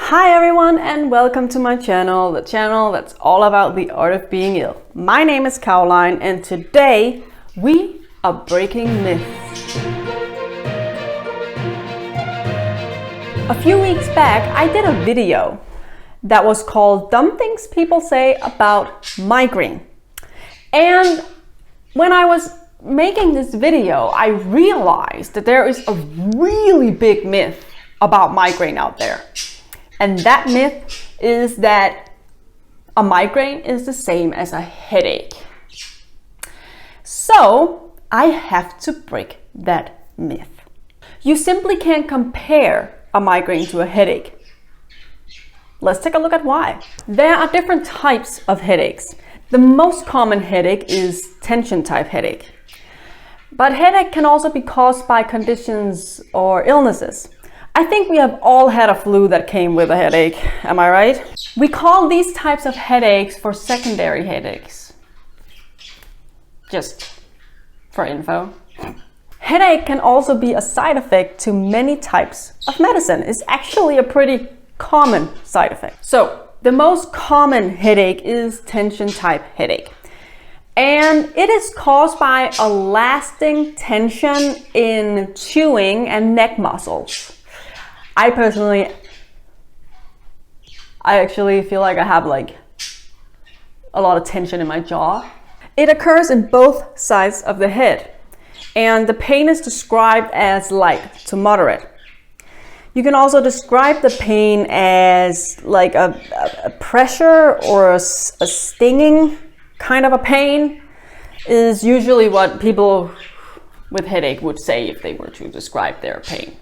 Hi everyone and welcome to my channel, the channel that's all about the art of being ill. My name is Caroline and today we are breaking myths. A few weeks back I did a video that was called Dumb Things People Say About Migraine. And when I was making this video, I realized that there is a really big myth about migraine out there. And that myth is that a migraine is the same as a headache. So I have to break that myth. You simply can't compare a migraine to a headache. Let's take a look at why. There are different types of headaches. The most common headache is tension type headache. But headache can also be caused by conditions or illnesses. I think we have all had a flu that came with a headache, am I right? We call these types of headaches for secondary headaches. Just for info. Headache can also be a side effect to many types of medicine. It's actually a pretty common side effect. So the most common headache is tension type headache. And it is caused by a lasting tension in chewing and neck muscles. I actually feel like I have a lot of tension in my jaw. It occurs in both sides of the head, and the pain is described as light to moderate. You can also describe the pain as like a pressure or a stinging kind of a pain is usually what people with headache would say if they were to describe their pain.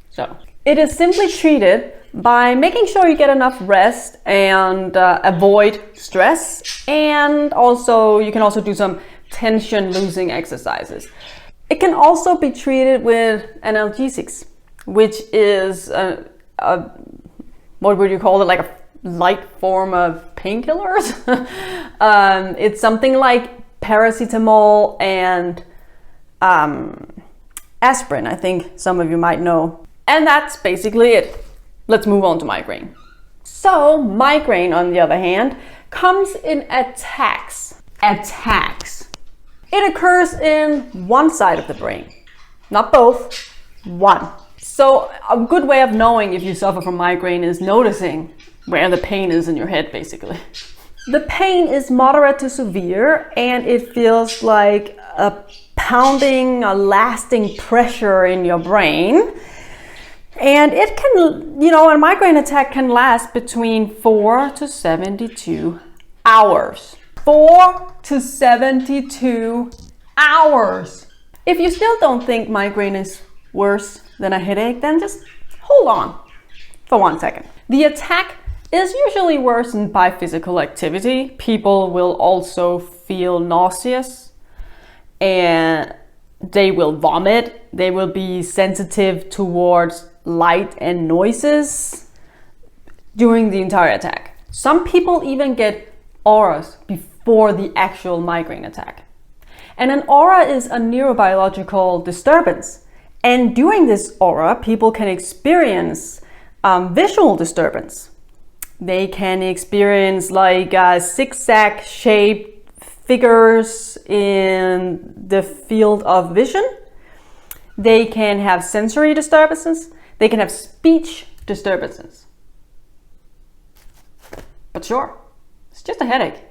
So it is simply treated by making sure you get enough rest and avoid stress, and also you can also do some tension losing exercises. It can also be treated with analgesics, which is what would you call it, like a light form of painkillers. It's something like paracetamol and aspirin, I think some of you might know. And that's basically it. Let's move on to migraine. So migraine, on the other hand, comes in attacks. It occurs in one side of the brain, not both, one. So a good way of knowing if you suffer from migraine is noticing where the pain is in your head, basically. The pain is moderate to severe and it feels like a pounding, a lasting pressure in your brain. And it can, a migraine attack can last between 4 to 72 hours. 4 to 72 hours. If you still don't think migraine is worse than a headache, then just hold on for 1 second. The attack is usually worsened by physical activity. People will also feel nauseous and they will vomit. They will be sensitive towards light and noises during the entire attack. Some people even get auras before the actual migraine attack. And an aura is a neurobiological disturbance. And during this aura, people can experience visual disturbance. They can experience zigzag shaped figures in the field of vision. They can have sensory disturbances. They can have speech disturbances. But sure, it's just a headache.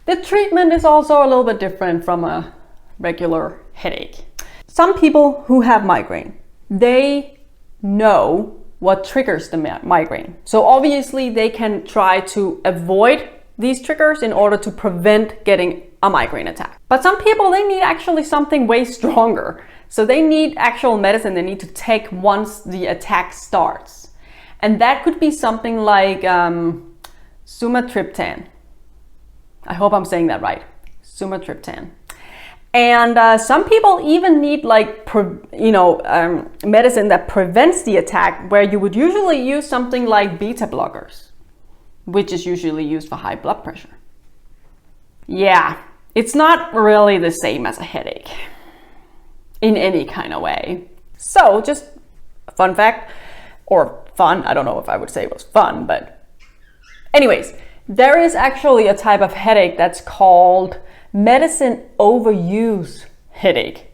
The treatment is also a little bit different from a regular headache. Some people who have migraine, they know what triggers the migraine. So obviously they can try to avoid these triggers in order to prevent getting a migraine attack. But some people, they need actually something way stronger. So they need actual medicine they need to take once the attack starts. And that could be something like sumatriptan. I hope I'm saying that right. Sumatriptan. And some people even need medicine that prevents the attack, where you would usually use something like beta blockers, which is usually used for high blood pressure. Yeah, it's not really the same as a headache in any kind of way. So just a fun fact, or fun. I don't know if I would say it was fun, but anyways, there is actually a type of headache that's called medicine overuse headache.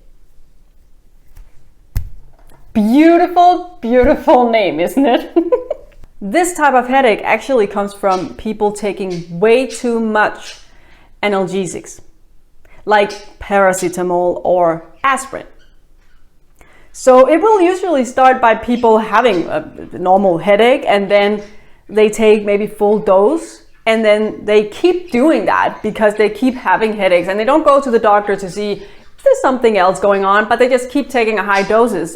Beautiful, beautiful name, isn't it? This type of headache actually comes from people taking way too much analgesics, like paracetamol or aspirin. So it will usually start by people having a normal headache, and then they take maybe full dose, and then they keep doing that because they keep having headaches, and they don't go to the doctor to see if there's something else going on, but they just keep taking a high doses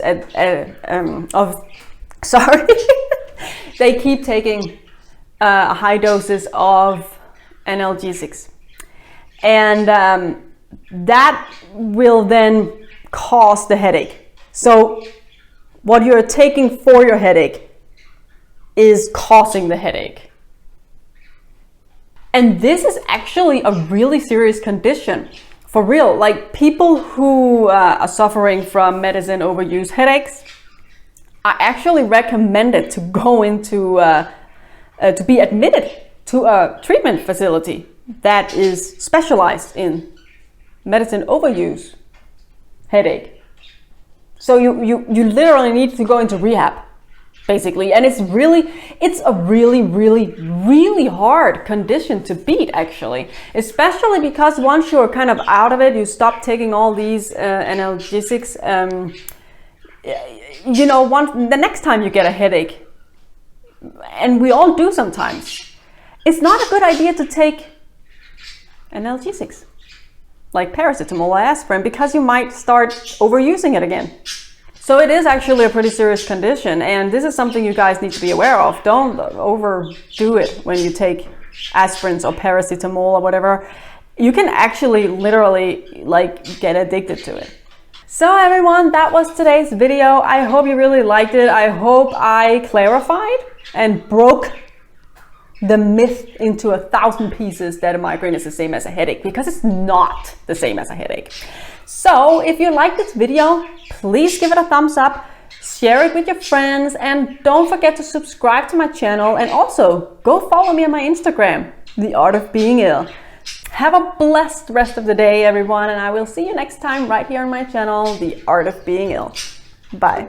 they keep taking high doses of analgesics, and that will then cause the headache. So what you're taking for your headache is causing the headache. And this is actually a really serious condition, for real. Like, people who are suffering from medicine overuse headaches are actually recommended to go into, to be admitted to a treatment facility that is specialized in medicine overuse headache. So you literally need to go into rehab, basically. And it's a really hard condition to beat, actually. Especially because once you're kind of out of it, you stop taking all these analgesics. The next time you get a headache, and we all do sometimes, it's not a good idea to take analgesics like paracetamol or aspirin, because you might start overusing it again. So it is actually a pretty serious condition, and this is something you guys need to be aware of. Don't overdo it when you take aspirins or paracetamol or whatever. You can actually literally get addicted to it. So everyone, that was today's video. I hope you really liked it. I hope I clarified and broke the myth into 1,000 pieces that a migraine is the same as a headache, because it's not the same as a headache. So if you like this video, please give it a thumbs up, share it with your friends, and don't forget to subscribe to my channel, and also go follow me on my Instagram, The Art of Being Ill. Have a blessed rest of the day, everyone, and I will see you next time right here on my channel, The Art of Being Ill. Bye.